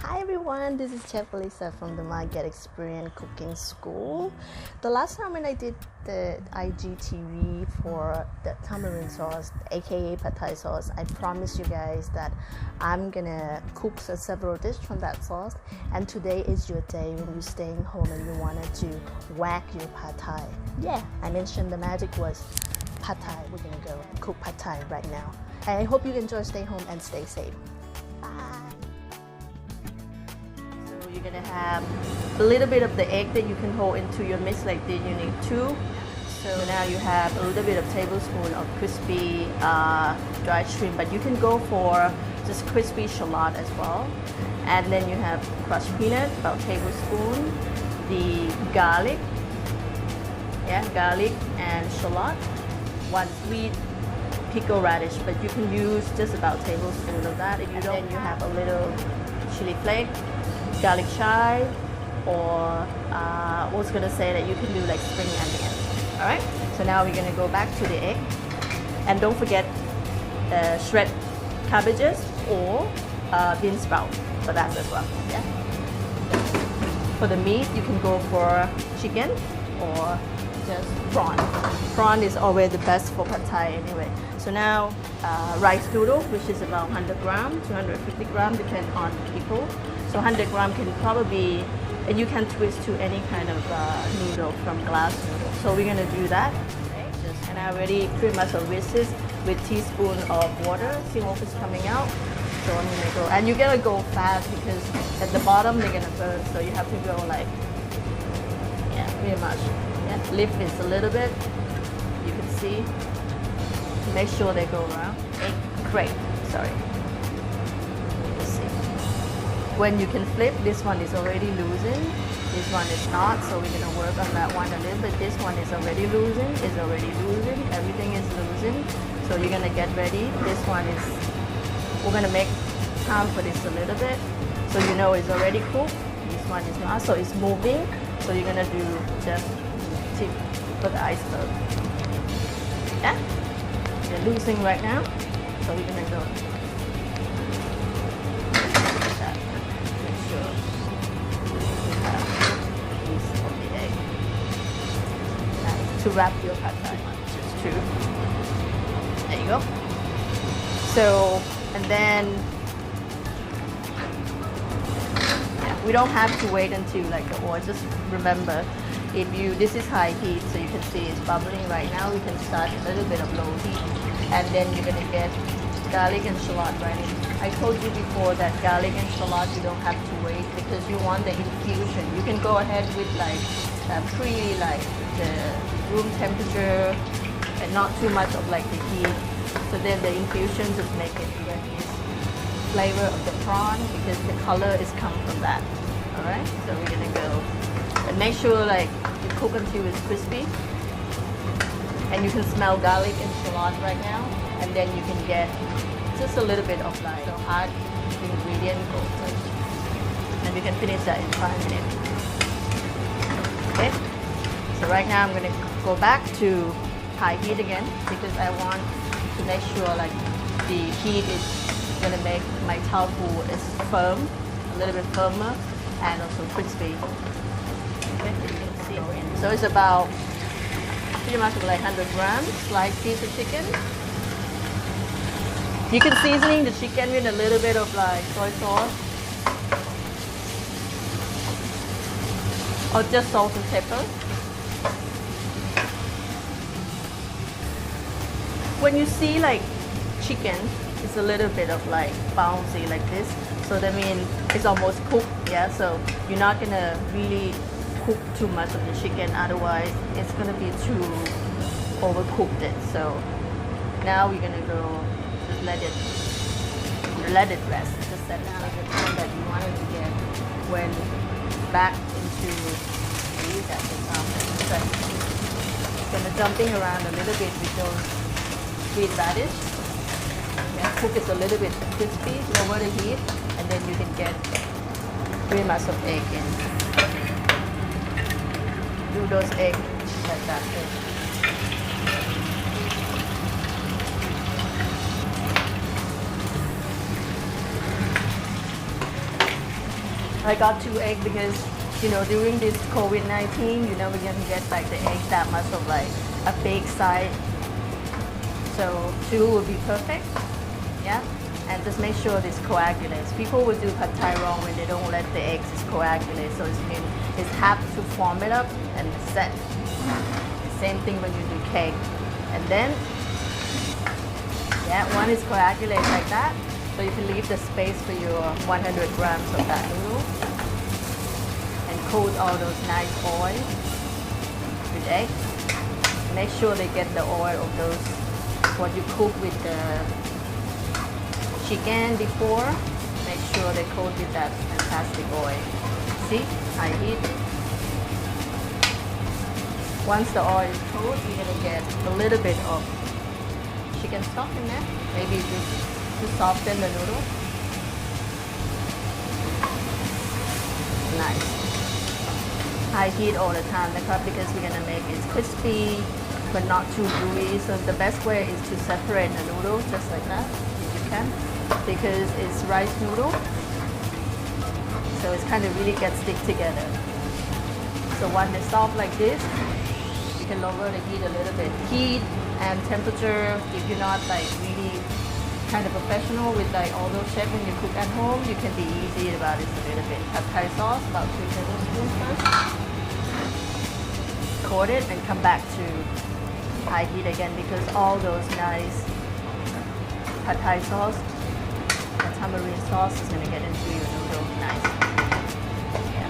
Hi everyone, this is Chef Lisa from the My Get Experience Cooking School. The last time when I did the IGTV for the tamarind sauce, aka Phad Thai sauce, I promised you guys that I'm gonna cook several dishes from that sauce. And today is your day when you're staying home and you wanted to whack your Phad Thai. Yeah, I mentioned the magic was Phad Thai. We're gonna go cook Phad Thai right now. And I hope you enjoy staying home and stay safe. Bye. You're gonna have a little bit of the egg that you can hold into your mix like this. You need 2. So now you have a little bit of tablespoon of crispy dried shrimp, but you can go for just crispy shallot as well. And then you have crushed peanut, about a tablespoon, the garlic, garlic and shallot, 1 sweet pickled radish, but you can use just about a tablespoon of that if you don't. Then you have a little chili flake, garlic chive, or I was gonna say that you can do like spring onion. All right, so now we're gonna go back to the egg, and don't forget shred cabbages or bean sprout for that as well. Yeah. For the meat, you can go for chicken or just prawn. Prawn is always the best for Phad Thai anyway. So now rice noodle, which is about 100 grams, 250 grams, depending on people. So 100 grams can probably, and you can twist to any kind of noodle from glass noodle. So we're gonna do that. Okay. And I already pretty much whisk this with teaspoon of water. Smoke is coming out. So I'm gonna go, and you gotta go fast because at the bottom they're gonna burn. So you have to go like, pretty much. Lift this a little bit. You can see. Make sure they go around. Egg crepe. Sorry. When you can flip, this one is already losing, this one is not, so we're gonna work on that one a little bit. This one is already losing, everything is losing. So you're gonna get ready. This one is, we're gonna make time for this a little bit. So you know it's already cooked, this one is not, so it's moving. So you're gonna do just tip for the iceberg. Yeah? They're losing right now, so we're gonna go. To wrap your Phad Thai, just 2. There you go. So, and then, we don't have to wait until like the oil. Just remember, if you, this is high heat, so you can see it's bubbling right now. We can start a little bit of low heat, and then you're gonna get garlic and shallot right in. I told you before that garlic and shallot you don't have to wait because you want the infusion. You can go ahead with like the room temperature and not too much of like the heat. So then the infusion just make it get this flavor of the prawn because the color is come from that. All right, so we're gonna go and make sure like you cook until it's crispy, and you can smell garlic and shallot right now, and then you can get just a little bit of like the hard ingredient go first, and we can finish that in 5 minutes. Okay. So right now I'm gonna go back to high heat again because I want to make sure like the heat is gonna make my tofu is firm, a little bit firmer, and also crispy. Okay, you can see. So it's about pretty much like 100 grams sliced piece of chicken. You can seasoning the chicken with a little bit of like soy sauce or just salt and pepper. When you see like chicken, it's a little bit of like bouncy like this, so that means it's almost cooked. So you're not gonna really cook too much of the chicken, otherwise it's gonna be too overcooked. So now we're gonna go just let it rest. Just set down like the time that you want it to get when back into that. It's gonna jumping around a little bit with those sweet radish. Cook it a little bit crispy, lower the heat, and then you can get 3 much of egg in. Do those eggs like that. I got 2 eggs because, you know, during this COVID-19, you never gonna get like the egg that much of like a big side. So 2 would be perfect, yeah. And just make sure this coagulates. People will do Phad Thai wrong when they don't let the eggs coagulate. So it's have to form it up and set. Same thing when you do cake. And then, yeah, one is coagulate like that. So you can leave the space for your 100 grams of that noodle. And coat all those nice oil with egg. Make sure they get the oil of those, what you cook with the chicken before. Make sure they coat with that fantastic oil. See, high heat. Once the oil is cold, you're gonna get a little bit of chicken stock in there. Maybe just to soften the noodle. Nice. High heat all the time because we're gonna make it crispy but not too gooey. So the best way is to separate the noodle just like that if you can, because it's rice noodle. So it's kind of really gets stick together. So when they're soft like this, you can lower the heat a little bit. Heat and temperature, if you're not like really kind of professional with like all those chefs when you cook at home, you can be easy about it a little bit. Phad Thai sauce, about 2 tablespoons first. Coat it and come back to high heat again because all those nice Phad Thai sauce and tamarind sauce is gonna get into your noodle. Nice. Yeah.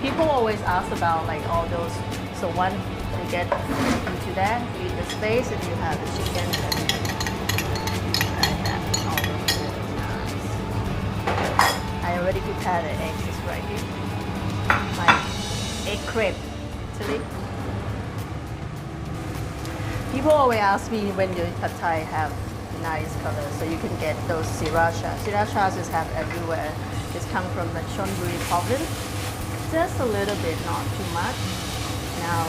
People always ask about like all those. So one, you get into that, leave the space, and you have the chicken. Like that. All those noodles. Nice. I already prepared the eggs just right here. My egg crepe, Italy. People always ask me when your Phad Thai have nice colors, so you can get those Sriracha. Srirachas just have everywhere. It's come from the Chonburi province. Just a little bit, not too much. Now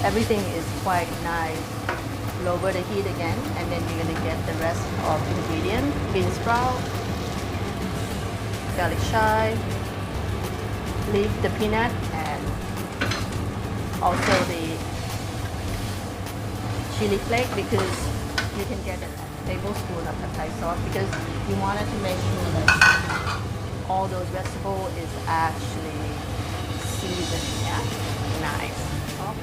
everything is quite nice. Lower the heat again, and then you're gonna get the rest of the ingredient: bean sprout, garlic chive, leave the peanut, and also the chili flake because you can get a tablespoon of Phad Thai sauce because you wanted to make sure that all those vegetables is actually seasoned. Yeah, nice. Oh.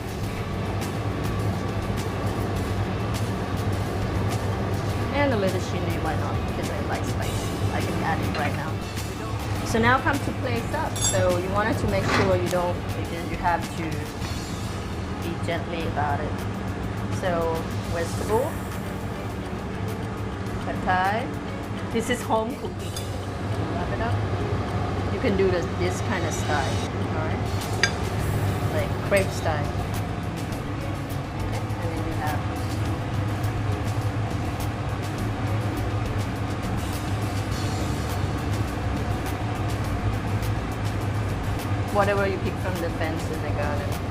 And a little chili, why not? Because I like spice. I can add it right now. So now come to place up. So you wanted to make sure you don't, because you have to be gently about it. So vegetable, Phad Thai. This is home cooking. Wrap it up. You can do this kind of style, alright? Like crepe style. Okay. And then you have whatever you pick from the fence in the garden.